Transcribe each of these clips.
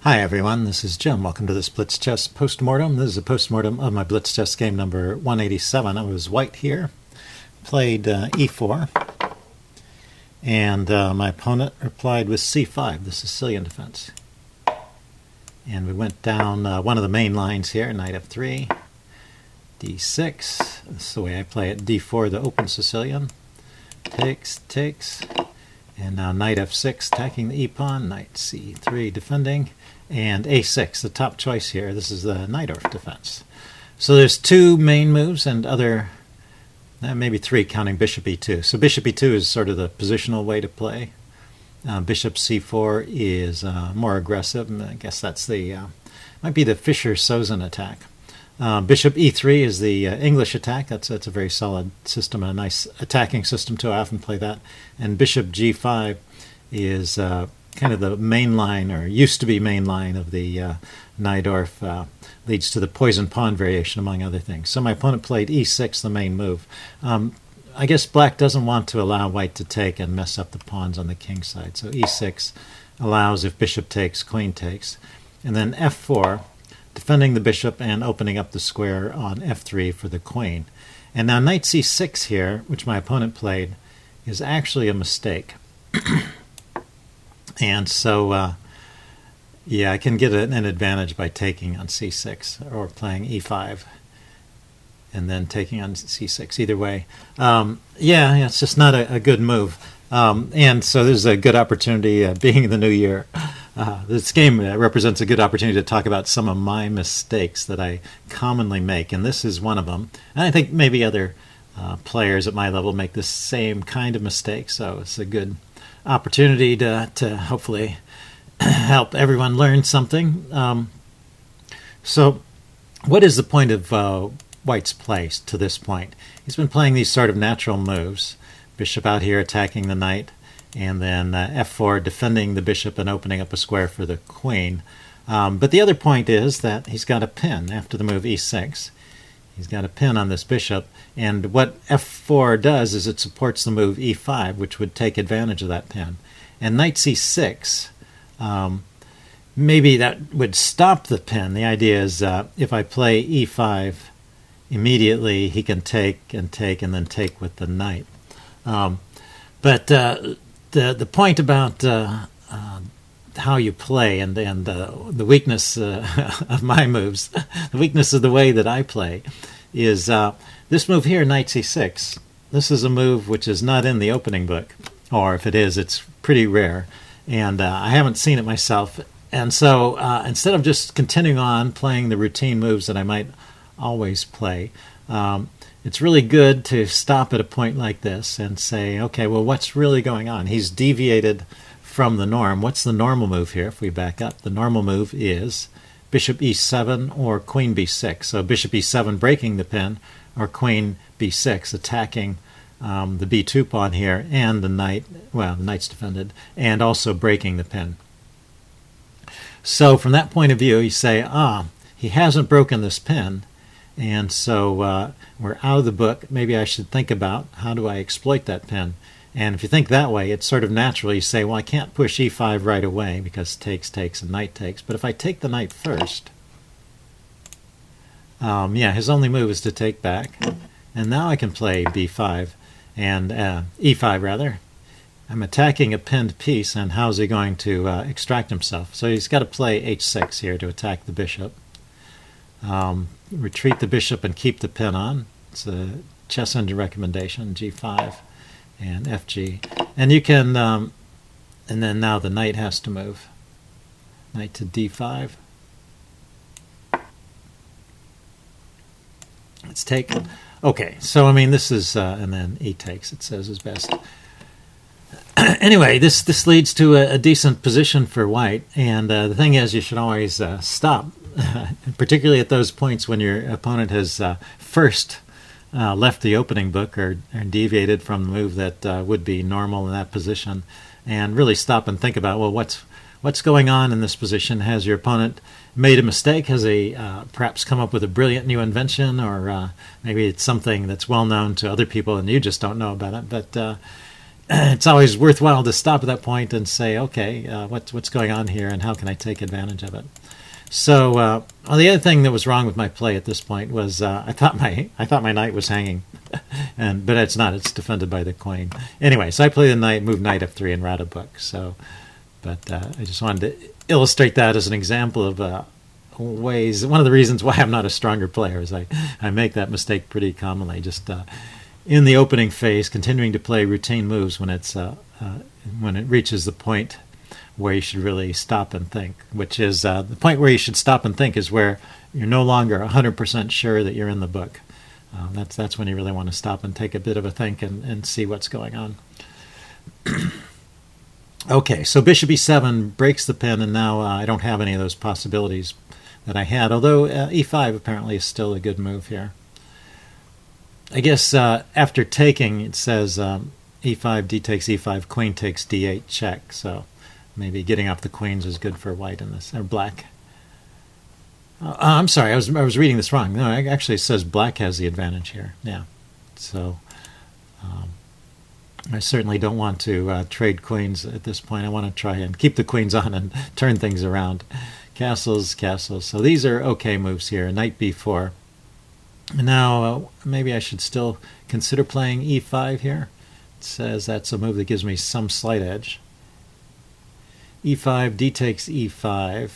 Hi everyone, this is Jim. Welcome to this Blitz chess postmortem. This is a postmortem of my Blitz chess game number 187. I was white here, played e4, and my opponent replied with c5, the Sicilian defense. And we went down one of the main lines here, knight f3, d6. This is the way I play it. d4, the open Sicilian. Takes, and now knight f6, attacking the e-pawn, knight c3, defending, and a6, the top choice here. This is the Najdorf defense. So there's two main moves and other, maybe three counting bishop e2. So bishop e2 is sort of the positional way to play. Bishop c4 is more aggressive. I guess that's the, might be the Fischer-Sozin attack. Bishop e3 is the English attack. That's a very solid system, a nice attacking system too. I often play that. And bishop g5 is kind of the main line, or used to be main line, of the Najdorf, leads to the poison pawn variation, among other things. So my opponent played e6, the main move. I guess black doesn't want to allow white to take and mess up the pawns on the king side. So e6 allows, if bishop takes, queen takes. And then f4, defending the bishop and opening up the square on f3 for the queen. And now knight c6 here, which my opponent played, is actually a mistake. And so, yeah, I can get an advantage by taking on c6 or playing e5 and then taking on c6. Either way, yeah, it's just not a good move. And so there's a good opportunity, being the new year. This game represents a good opportunity to talk about some of my mistakes that I commonly make, and this is one of them. And I think maybe other players at my level make the same kind of mistake, so it's a good opportunity to hopefully help everyone learn something. So what is the point of White's play to this point? He's been playing these sort of natural moves, bishop out here attacking the knight, and then f4 defending the bishop and opening up a square for the queen. But the other point is that he's got a pin after the move e6. He's got a pin on this bishop, and what f4 does is it supports the move e5, which would take advantage of that pin. And knight c6, maybe that would stop the pin. The idea is if I play e5 immediately, he can take and then take with the knight. But the point about how you play and the weakness of my moves, the weakness of the way that I play, is this move here, knight c6. This is a move which is not in the opening book, or if it is, it's pretty rare, and I haven't seen it myself. And so instead of just continuing on playing the routine moves that I might always play, it's really good to stop at a point like this and say, okay, well, what's really going on? He's deviated from the norm. What's the normal move here? If we back up, the normal move is bishop e7 or queen b6. So bishop e7 breaking the pin, or queen b6 attacking the b2 pawn here, and the knight, well, the knight's defended, and also breaking the pin. So from that point of view, you say, he hasn't broken this pin, and so we're out of the book. Maybe I should think about how do I exploit that pin. And if you think that way, it's sort of natural. You say, well, I can't push e5 right away because takes, and knight takes. But if I take the knight first, yeah, his only move is to take back. And now I can play b5, and e5 rather. I'm attacking a pinned piece, and how's he going to extract himself? So he's got to play h6 here to attack the bishop. Retreat the bishop and keep the pin on. It's a chess engine recommendation, g5 and fg. And you can, and then now the knight has to move. Knight to d5. Let's take. Okay, so I mean this is, and then e takes, it says is best. Anyway, this leads to a decent position for white, and the thing is you should always stop, particularly at those points when your opponent has first left the opening book or deviated from the move that would be normal in that position, and really stop and think about, well, what's going on in this position? Has your opponent made a mistake? Has he perhaps come up with a brilliant new invention, or maybe it's something that's well known to other people and you just don't know about it? But it's always worthwhile to stop at that point and say, okay, what's going on here, and how can I take advantage of it? So well, the other thing that was wrong with my play at this point was I thought my knight was hanging, but it's not. It's defended by the queen. Anyway, so I play the knight, move knight f3, and rout a book. So, but I just wanted to illustrate that as an example of ways. One of the reasons why I'm not a stronger player is I make that mistake pretty commonly. Just in the opening phase, continuing to play routine moves when when it reaches the point where you should really stop and think, which is the point where you should stop and think is where you're no longer 100% sure that you're in the book. That's when you really want to stop and take a bit of a think and see what's going on. Okay, so bishop e7 breaks the pin, and now I don't have any of those possibilities that I had, although e5 apparently is still a good move here. I guess after taking, it says e5, d takes e5, queen takes d8, check, so maybe getting off the queens is good for white in this, or black. I'm sorry, I was reading this wrong. No, actually it says black has the advantage here. Yeah, so I certainly don't want to trade queens at this point. I want to try and keep the queens on and turn things around. Castles, castles. So these are okay moves here. Knight b4. And now maybe I should still consider playing e5 here. It says that's a move that gives me some slight edge. e5, d takes e5,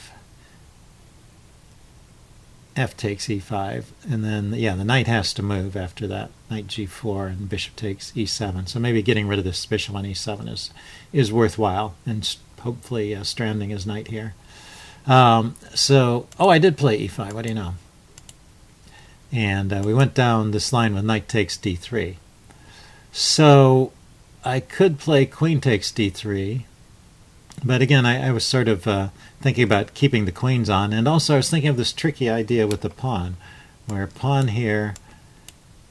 f takes e5, and then, yeah, the knight has to move after that. Knight g4 and bishop takes e7. So maybe getting rid of this bishop on e7 is worthwhile, and hopefully stranding his knight here. So, I did play e5, what do you know? And we went down this line with knight takes d3. So I could play queen takes d3, but again, I was sort of thinking about keeping the queens on, and also I was thinking of this tricky idea with the pawn, where pawn here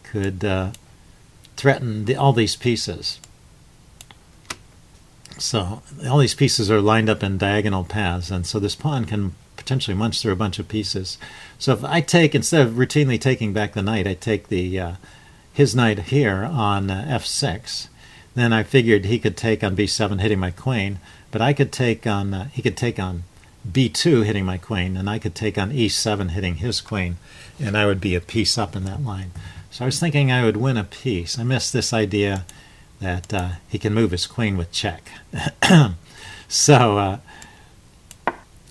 could threaten all these pieces. So all these pieces are lined up in diagonal paths, and so this pawn can potentially munch through a bunch of pieces. So if I take, instead of routinely taking back the knight, I take the his knight here on f6, then I figured he could take on b7, hitting my queen, but I could take on, he could take on b2, hitting my queen, and I could take on e7, hitting his queen, and I would be a piece up in that line. So I was thinking I would win a piece. I missed this idea that he can move his queen with check. So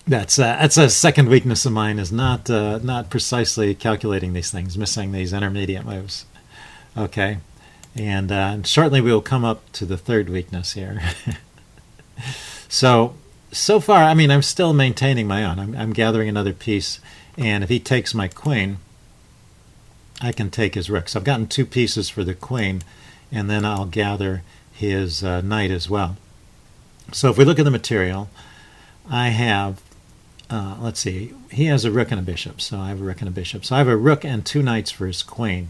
that's a second weakness of mine, is not precisely calculating these things, missing these intermediate moves. Okay, and shortly we will come up to the third weakness here. So far, I mean, I'm still maintaining my own. I'm gathering another piece, and if he takes my queen, I can take his rook. So I've gotten 2 pieces for the queen, and then I'll gather his knight as well. So if we look at the material, I have, let's see, he has a rook and a bishop, so I have a rook and a bishop. So I have a rook and 2 knights for his queen.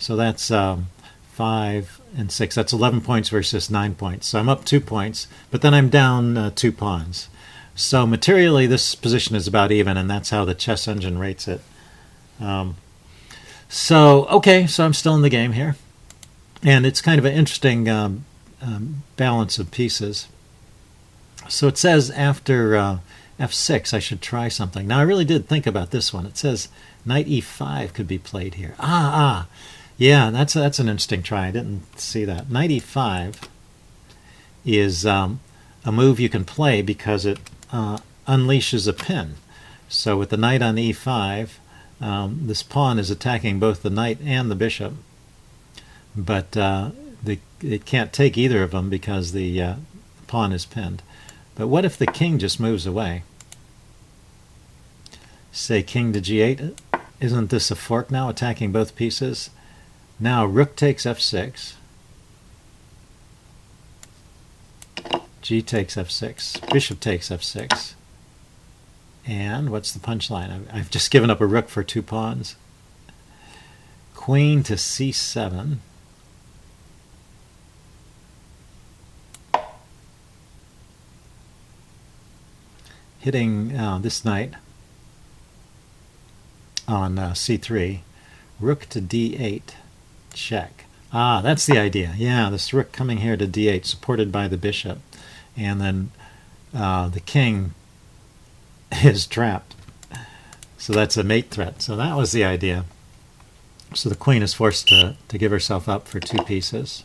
So that's 5 and 6. That's 11 points versus 9 points. So I'm up 2 points, but then I'm down 2 pawns. So materially, this position is about even, and that's how the chess engine rates it. Okay, so I'm still in the game here. And it's kind of an interesting balance of pieces. So it says after f6 I should try something. Now I really did think about this one. It says knight e5 could be played here. Yeah, that's an interesting try. I didn't see that. Knight e5 is a move you can play because it unleashes a pin. So with the knight on e5, this pawn is attacking both the knight and the bishop, but it can't take either of them because the pawn is pinned. But what if the king just moves away? Say king to g8. Isn't this a fork now, attacking both pieces? Now rook takes f6. G takes f6. Bishop takes f6. And what's the punchline? I've just given up a rook for 2 pawns. Queen to c7. Hitting this knight on c3. Rook to d8. Check. Ah, that's the idea. Yeah, this rook coming here to d8, supported by the bishop. And then the king is trapped. So that's a mate threat. So that was the idea. So the queen is forced to give herself up for 2 pieces.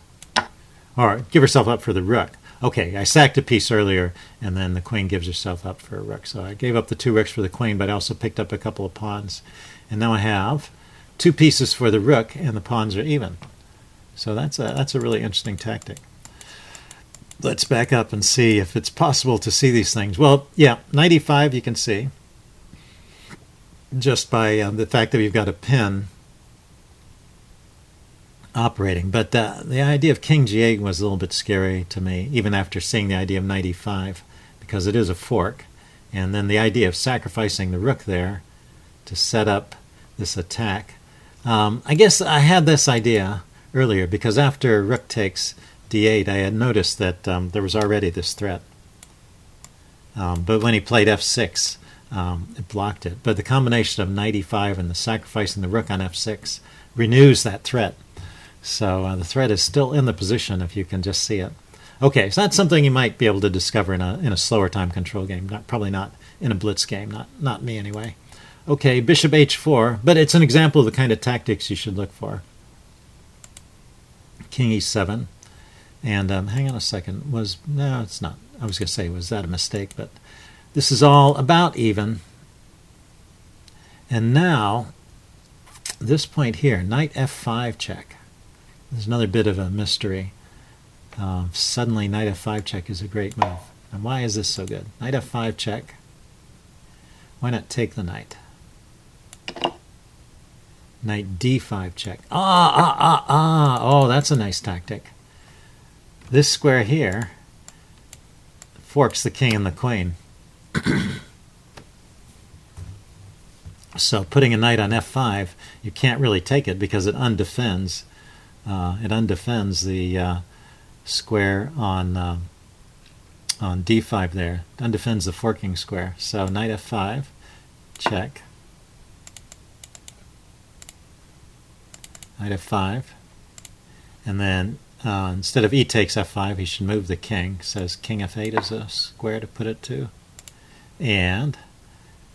Or give herself up for the rook. Okay, I sacked a piece earlier, and then the queen gives herself up for a rook. So I gave up the 2 rooks for the queen, but I also picked up a couple of pawns. And now I have 2 pieces for the rook, and the pawns are even. So that's a really interesting tactic. Let's back up and see if it's possible to see these things. Well, yeah, knight e5 you can see, just by the fact that we've got a pin operating. But the idea of king g8 was a little bit scary to me, even after seeing the idea of knight e5, because it is a fork. And then the idea of sacrificing the rook there to set up this attack. I guess I had this idea earlier because after rook takes d8, I had noticed that there was already this threat. But when he played f6, it blocked it. But the combination of knight e5 and the sacrificing the rook on f6 renews that threat. So the threat is still in the position if you can just see it. Okay, so that's something you might be able to discover in a slower time control game. Probably not in a blitz game, not me anyway. Okay, bishop h4, but it's an example of the kind of tactics you should look for. King e7, and hang on a second. No, it's not. I was going to say, was that a mistake? But this is all about even. And now, this point here, knight f5 check. There's another bit of a mystery. Suddenly, knight f5 check is a great move. And why is this so good? Knight f5 check. Why not take the knight? Knight d5 check. Oh, that's a nice tactic. This square here forks the king and the queen. So putting a knight on f5, you can't really take it because it undefends. It undefends the square on d5 there. It undefends the forking square. So knight f5, check. Knight f5. And then instead of e takes f5, he should move the king. Says king f8 is a square to put it to. And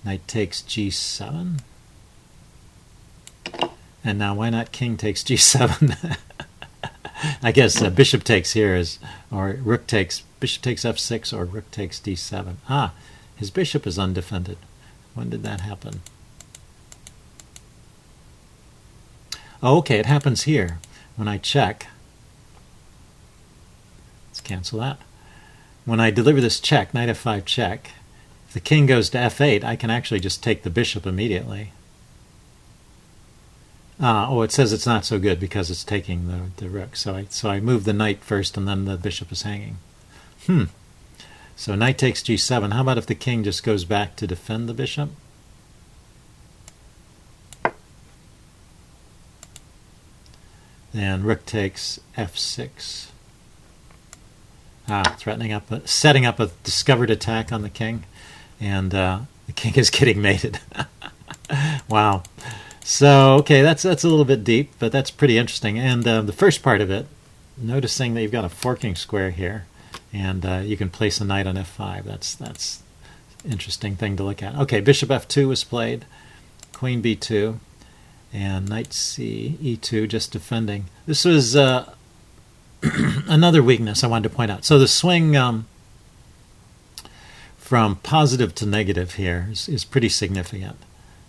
knight takes g7. And now why not king takes g7? I guess bishop takes here is, or bishop takes f6 or rook takes d7. Ah, his bishop is undefended. When did that happen? Oh, okay, it happens here. When I check, let's cancel that. When I deliver this check, knight f5 check, if the king goes to f8, I can actually just take the bishop immediately. It says it's not so good because it's taking the rook. So I move the knight first and then the bishop is hanging. So knight takes g7. How about if the king just goes back to defend the bishop? Then rook takes f6. Setting up a discovered attack on the king. And the king is getting mated. Wow. So, okay, that's a little bit deep, but that's pretty interesting. And the first part of it, noticing that you've got a forking square here, and you can place a knight on f5. That's an interesting thing to look at. Okay, bishop f2 was played, queen b2, and knight c e2, just defending. This was another weakness I wanted to point out. So the swing from positive to negative here is pretty significant.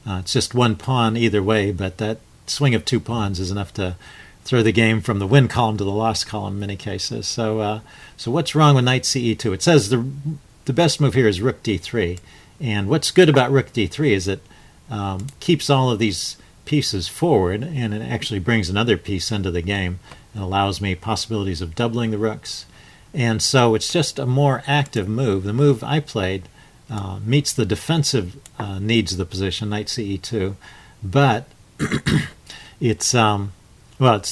It's just one pawn either way, but that swing of 2 pawns is enough to throw the game from the win column to the loss column in many cases. So what's wrong with knight ce2? It says the best move here is rook d3. And what's good about rook d3 is it keeps all of these pieces forward, and it actually brings another piece into the game and allows me possibilities of doubling the rooks. And so it's just a more active move. The move I played meets the defensive needs of the position, knight ce2, but it's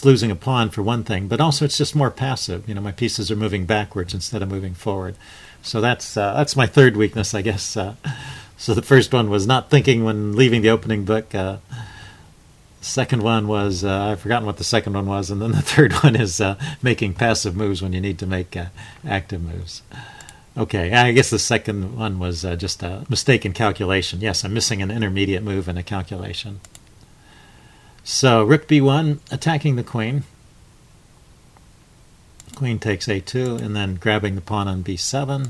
losing a pawn for one thing, but also it's just more passive. My pieces are moving backwards instead of moving forward. So that's my third weakness, I guess. So the first one was not thinking when leaving the opening book. Second one was, I've forgotten what the second one was, and then the third one is making passive moves when you need to make active moves. Okay, I guess the second one was just a mistake in calculation. Yes, I'm missing an intermediate move in a calculation. So rook b1, attacking the queen. Queen takes a2, and then grabbing the pawn on b7.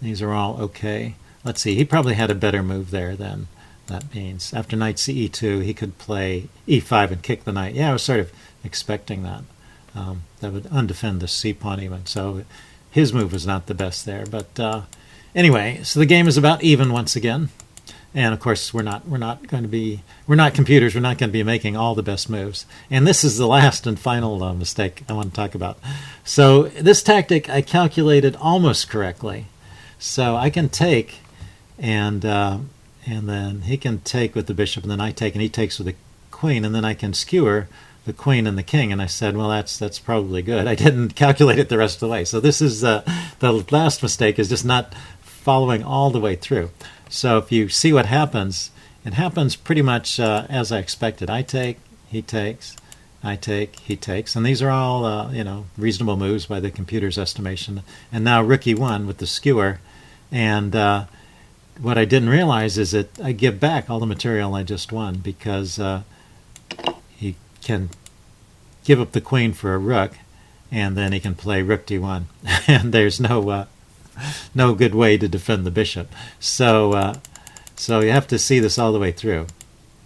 These are all okay. Let's see, he probably had a better move there than that means. After knight ce2, he could play e5 and kick the knight. Yeah, I was sort of expecting that. That would undefend the c-pawn even. So his move was not the best there. But anyway, so the game is about even once again. And of course, we're not computers. We're not going to be making all the best moves. And this is the last and final mistake I want to talk about. So this tactic I calculated almost correctly. So I can take, and then he can take with the bishop, and then I take, and he takes with the queen, and then I can skewer the queen and the king. And I said, well, that's probably good. I didn't calculate it the rest of the way. So this is the last mistake, is just not following all the way through. So if you see what happens, it happens pretty much as I expected. I take, he takes, I take, he takes, and these are all reasonable moves by the computer's estimation. And now rook e1 with the skewer, and what I didn't realize is that I give back all the material I just won, because he can give up the queen for a rook, and then he can play rook d1, and there's no good way to defend the bishop. So you have to see this all the way through.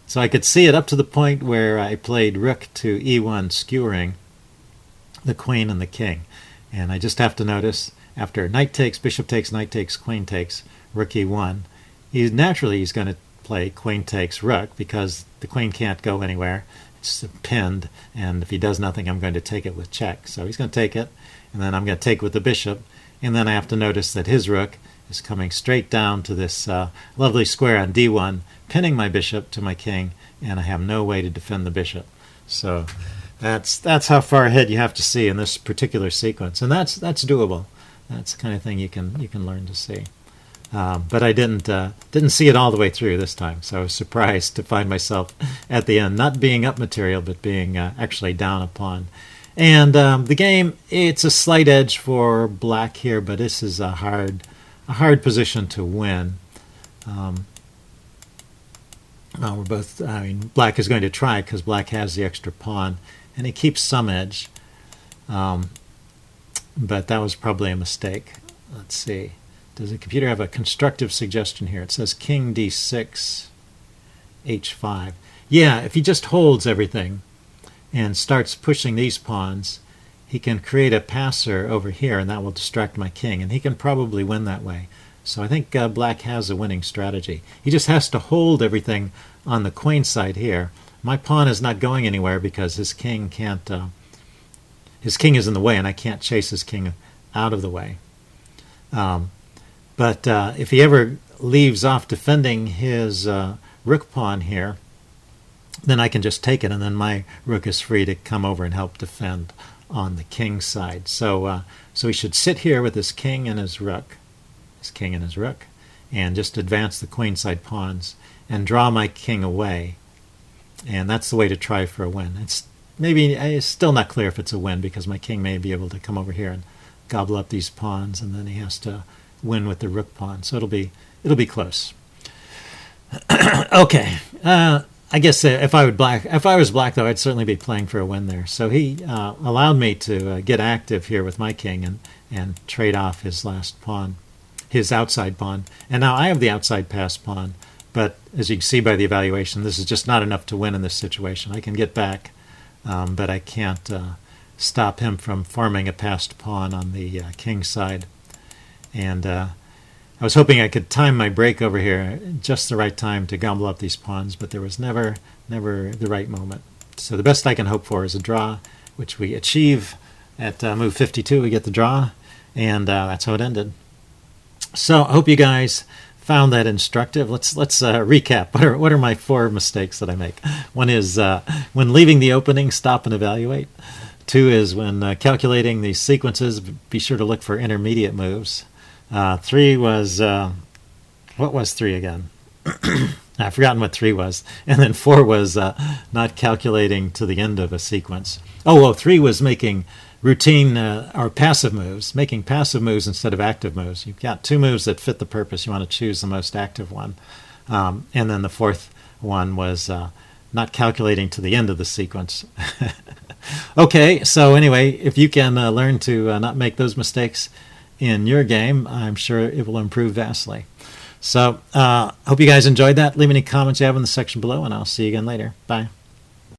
So I could see it up to the point where I played rook to e1, skewering the queen and the king. And I just have to notice, after knight takes, bishop takes, knight takes, queen takes, rook e1, he's going to play queen takes rook, because the queen can't go anywhere. It's pinned, and if he does nothing, I'm going to take it with check. So he's going to take it, and then I'm going to take with the bishop. And then I have to notice that his rook is coming straight down to this lovely square on d1, pinning my bishop to my king, and I have no way to defend the bishop. So that's how far ahead you have to see in this particular sequence, and that's doable. That's the kind of thing you can learn to see. But I didn't see it all the way through this time, so I was surprised to find myself at the end not being up material, but being actually down a pawn. And the game, it's a slight edge for black here, but this is a hard position to win. Black is going to try, because black has the extra pawn, and he keeps some edge. But that was probably a mistake. Let's see. Does the computer have a constructive suggestion here? It says king d6, h5. Yeah, if he just holds everything and starts pushing these pawns, he can create a passer over here, and that will distract my king, and he can probably win that way. So I think black has a winning strategy. He just has to hold everything on the queen side here. My pawn is not going anywhere because his king can't. His king is in the way, and I can't chase his king out of the way. But if he ever leaves off defending his rook pawn here, then I can just take it, and then my rook is free to come over and help defend on the king side. So he should sit here with his king and his rook, and just advance the queen side pawns and draw my king away. And that's the way to try for a win. It's still not clear if it's a win, because my king may be able to come over here and gobble up these pawns, and then he has to win with the rook pawn. So it'll be close. Okay. I guess if I was black, though, I'd certainly be playing for a win there. So he allowed me to get active here with my king and trade off his last pawn, his outside pawn. And now I have the outside passed pawn, but as you can see by the evaluation, this is just not enough to win in this situation. I can get back, but I can't stop him from forming a passed pawn on the king side. And I was hoping I could time my break over here just the right time to gobble up these pawns, but there was never the right moment. So the best I can hope for is a draw, which we achieve at move 52. We get the draw, and that's how it ended. So I hope you guys found that instructive. Let's recap. What are my 4 mistakes that I make? One is when leaving the opening, stop and evaluate. 2 is when calculating these sequences, be sure to look for intermediate moves. 3 was, what was 3 again? I've forgotten what 3 was. And then 4 was not calculating to the end of a sequence. Oh, well, 3 was making routine or passive moves, making passive moves instead of active moves. You've got 2 moves that fit the purpose. You want to choose the most active one. And then the 4th one was not calculating to the end of the sequence. Okay, so anyway, if you can learn to not make those mistakes in your game, I'm sure it will improve vastly. So hope you guys enjoyed that. Leave any comments you have in the section below, and I'll see you again later. Bye.